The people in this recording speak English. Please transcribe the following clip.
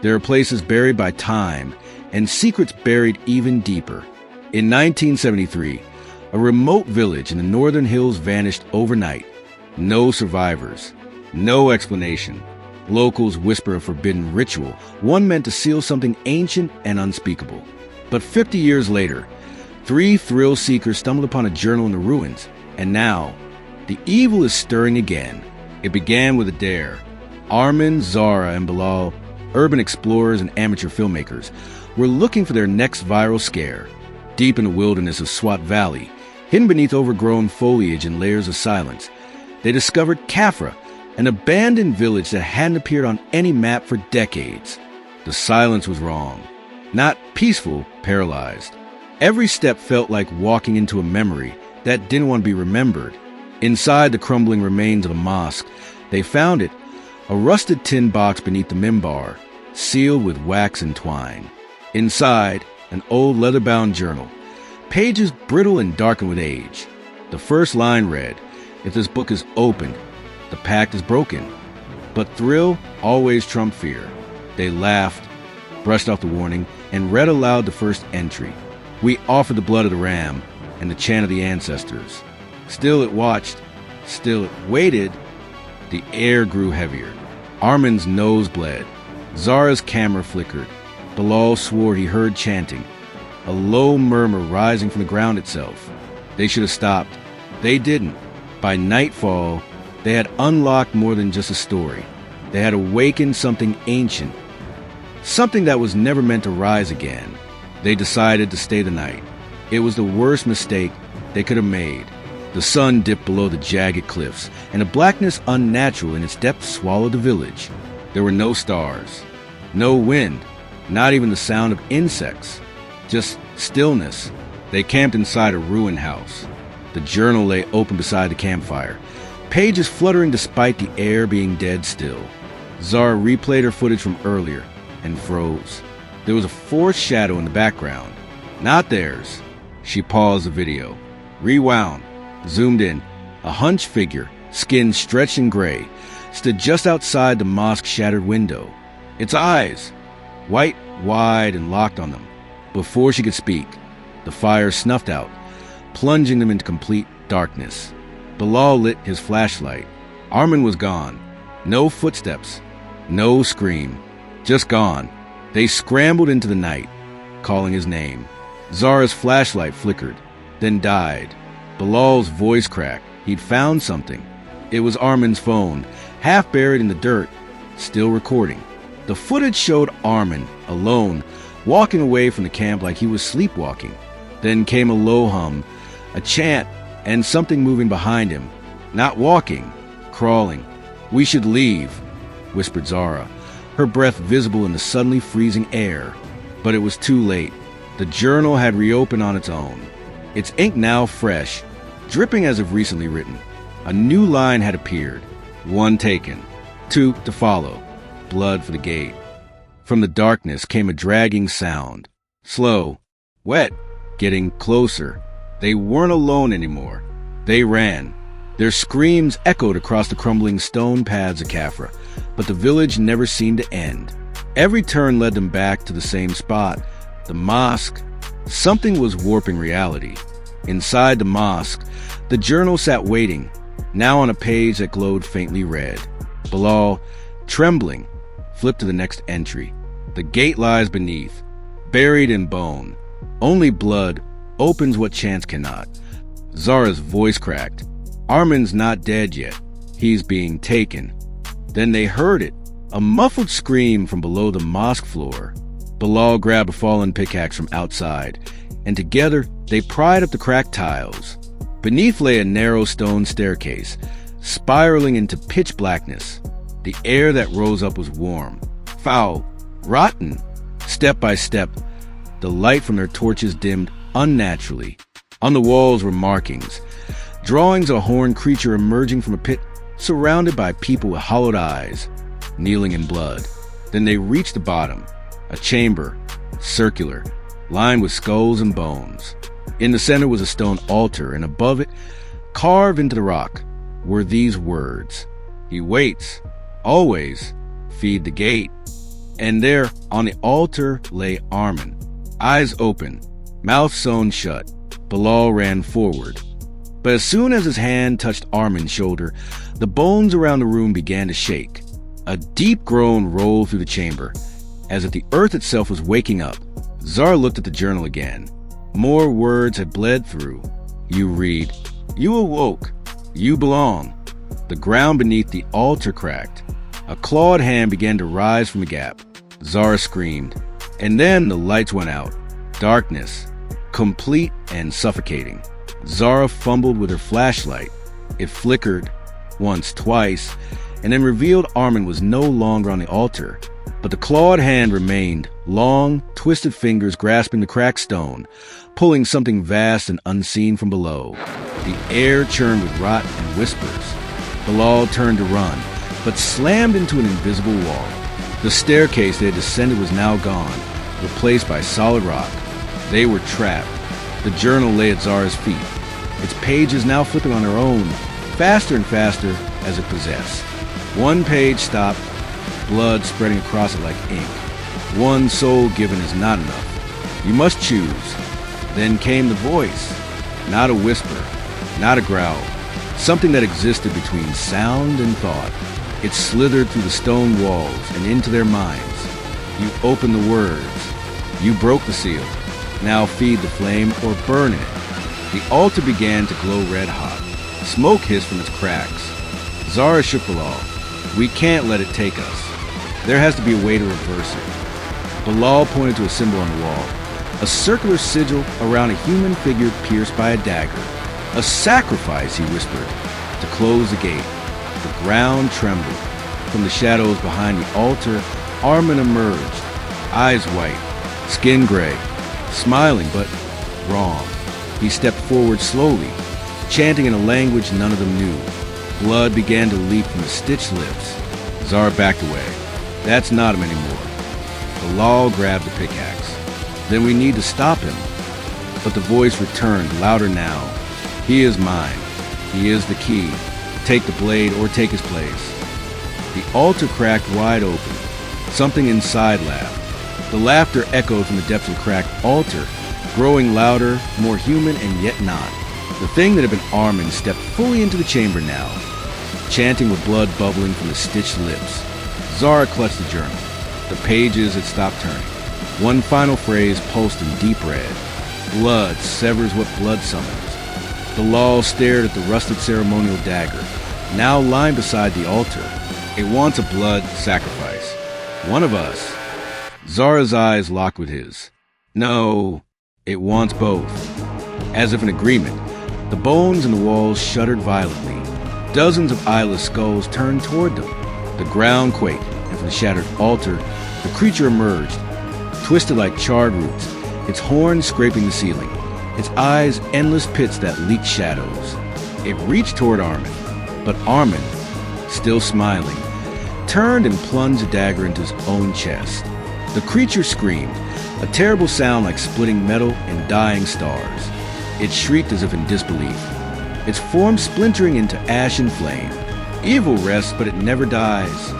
There are places buried by time and secrets buried even deeper. In 1973, a remote village in the northern hills vanished overnight. No survivors, no explanation. Locals whisper a forbidden ritual, one meant to seal something ancient and unspeakable. But 50 years later, 3 thrill seekers stumbled upon a journal in the ruins, and now, the evil is stirring again. It began with a dare. Armin, Zara, and Bilal, urban explorers and amateur filmmakers, were looking for their next viral scare. Deep in the wilderness of Swat Valley, hidden beneath overgrown foliage and layers of silence, they discovered Qafra, an abandoned village that hadn't appeared on any map for decades. The silence was wrong. Not peaceful, paralyzed. Every step felt like walking into a memory that didn't want to be remembered. Inside the crumbling remains of the mosque, they found it, a rusted tin box beneath the mimbar, sealed with wax and twine. Inside, an old leather-bound journal, pages brittle and darkened with age. The first line read, "If this book is opened, the pact is broken." But thrill always trumped fear. They laughed, brushed off the warning, and read aloud the first entry. "We offer the blood of the ram and the chant of the ancestors." Still it watched, still it waited. The air grew heavier. Armin's nose bled. Zara's camera flickered. Bilal swore he heard chanting, a low murmur rising from the ground itself. They should have stopped. They didn't. By nightfall, they had unlocked more than just a story. They had awakened something ancient, something that was never meant to rise again. They decided to stay the night. It was the worst mistake they could have made. The sun dipped below the jagged cliffs, and a blackness unnatural in its depths swallowed the village. There were no stars, no wind, not even the sound of insects, just stillness. They camped inside a ruined house. The journal lay open beside the campfire, pages fluttering despite the air being dead still. Zara replayed her footage from earlier and froze. There was a forced shadow in the background, not theirs. She paused the video, rewound, zoomed in. A hunched figure, skin stretched and gray, stood just outside the mosque's shattered window. Its eyes, white, wide, and locked on them. Before she could speak, the fire snuffed out, plunging them into complete darkness. Bilal lit his flashlight. Armin was gone. No footsteps, no scream, just gone. They scrambled into the night, calling his name. Zara's flashlight flickered, then died. Bilal's voice cracked. He'd found something. It was Armin's phone, half buried in the dirt, still recording. The footage showed Armin, alone, walking away from the camp like he was sleepwalking. Then came a low hum, a chant, and something moving behind him. Not walking, crawling. "We should leave," whispered Zara, her breath visible in the suddenly freezing air. But it was too late. The journal had reopened on its own. Its ink now fresh, dripping as if recently written. A new line had appeared. 1 taken. 2 to follow. Blood for the gate. From the darkness came a dragging sound. Slow. Wet. Getting closer. They weren't alone anymore. They ran. Their screams echoed across the crumbling stone paths of Qafra, but the village never seemed to end. Every turn led them back to the same spot. The mosque. Something was warping reality. Inside the mosque, the journal sat waiting, now on a page that glowed faintly red. Bilal, trembling, flipped to the next entry. The gate lies beneath, buried in bone. Only blood opens what chance cannot. Zara's voice cracked. Armin's not dead yet. He's being taken. Then they heard it, a muffled scream from below the mosque floor. Bilal grabbed a fallen pickaxe from outside, and together they pried up the cracked tiles. Beneath lay a narrow stone staircase, spiraling into pitch blackness. The air that rose up was warm, foul, rotten. Step by step, the light from their torches dimmed unnaturally. On the walls were markings, drawings of a horned creature emerging from a pit, surrounded by people with hollowed eyes, kneeling in blood. Then they reached the bottom, a chamber, circular, lined with skulls and bones. In the center was a stone altar, and above it, carved into the rock, were these words: "He waits, always, feed the gate." And there, on the altar, lay Armin, eyes open, mouth sewn shut. Bilal ran forward. But as soon as his hand touched Armin's shoulder, the bones around the room began to shake. A deep groan rolled through the chamber, as if the earth itself was waking up. Zara looked at the journal again. More words had bled through. You read, "You awoke. You belong." The ground beneath the altar cracked. A clawed hand began to rise from the gap. Zara screamed. And then the lights went out. Darkness, complete and suffocating. Zara fumbled with her flashlight. It flickered, once, twice, and then revealed Armin was no longer on the altar. But the clawed hand remained, long, twisted fingers grasping the cracked stone, pulling something vast and unseen from below. The air churned with rot and whispers. Bilal turned to run, but slammed into an invisible wall. The staircase they had descended was now gone, replaced by solid rock. They were trapped. The journal lay at Zara's feet, its pages now flipping on their own, faster and faster as if possessed. One page stopped, blood spreading across it like ink. One soul given is not enough. You must choose. Then came the voice, not a whisper, not a growl, something that existed between sound and thought. It slithered through the stone walls and into their minds. You opened the words. You broke the seal. Now feed the flame or burn in it. The altar began to glow red hot. Smoke hissed from its cracks. Zara shook Bilal. We can't let it take us. There has to be a way to reverse it. Bilal pointed to a symbol on the wall. A circular sigil around a human figure pierced by a dagger. A sacrifice, he whispered, to close the gate. The ground trembled. From the shadows behind the altar, Armin emerged, eyes white, skin gray, smiling but wrong. He stepped forward slowly, chanting in a language none of them knew. Blood began to leak from his stitched lips. Zara backed away. That's not him anymore. Bilal grabbed the pickaxe. Then we need to stop him. But the voice returned, louder now. He is mine. He is the key. Take the blade or take his place. The altar cracked wide open. Something inside laughed. The laughter echoed from the depths of the cracked altar, growing louder, more human, and yet not. The thing that had been Armin stepped fully into the chamber now, chanting with blood bubbling from the stitched lips. Zara clutched the journal. The pages had stopped turning. One final phrase pulsed in deep red. Blood severs what blood summons. Bilal stared at the rusted ceremonial dagger, now lying beside the altar. It wants a blood sacrifice. One of us. Zara's eyes locked with his. No, it wants both. As if in agreement, the bones in the walls shuddered violently. Dozens of eyeless skulls turned toward them. The ground quaked, and from the shattered altar, the creature emerged, twisted like charred roots, its horns scraping the ceiling, its eyes endless pits that leaked shadows. It reached toward Armin, but Armin, still smiling, turned and plunged a dagger into his own chest. The creature screamed, a terrible sound like splitting metal and dying stars. It shrieked as if in disbelief, its form splintering into ash and flame. Evil rests, but it never dies.